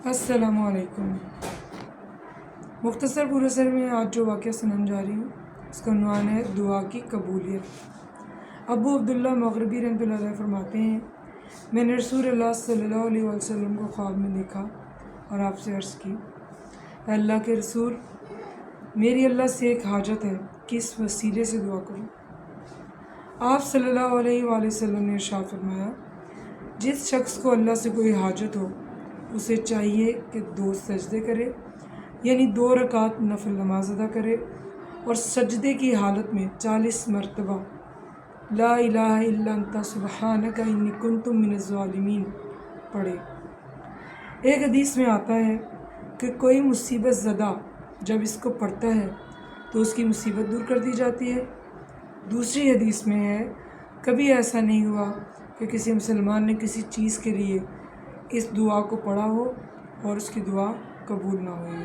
السلام علیکم۔ مختصر پورسر میں آج جو واقعہ سنانے جا رہی ہوں اس کا عنوان ہے دعا کی قبولیت۔ ابو عبداللہ مغربی رحمۃ اللہ علیہ فرماتے ہیں، میں نے رسول اللہ صلی اللہ علیہ وسلم کو خواب میں دیکھا اور آپ سے عرض کی، اے اللہ کے رسول، میری اللہ سے ایک حاجت ہے کہ اس وسیلے سے دعا کروں۔ آپ صلی اللہ علیہ وآلہ وسلم نے ارشاد فرمایا، جس شخص کو اللہ سے کوئی حاجت ہو اسے چاہیے کہ 2 سجدے کرے، یعنی 2 رکعت نفل نماز ادا کرے اور سجدے کی حالت میں 40 مرتبہ لا الہ الا انت سبحانک انی کنت من الظالمین پڑھے۔ ایک حدیث میں آتا ہے کہ کوئی مصیبت زدہ جب اس کو پڑھتا ہے تو اس کی مصیبت دور کر دی جاتی ہے۔ دوسری حدیث میں ہے، کبھی ایسا نہیں ہوا کہ کسی مسلمان نے کسی چیز کے لیے اس دعا کو پڑھا ہو اور اس کی دعا قبول نہ ہوئی۔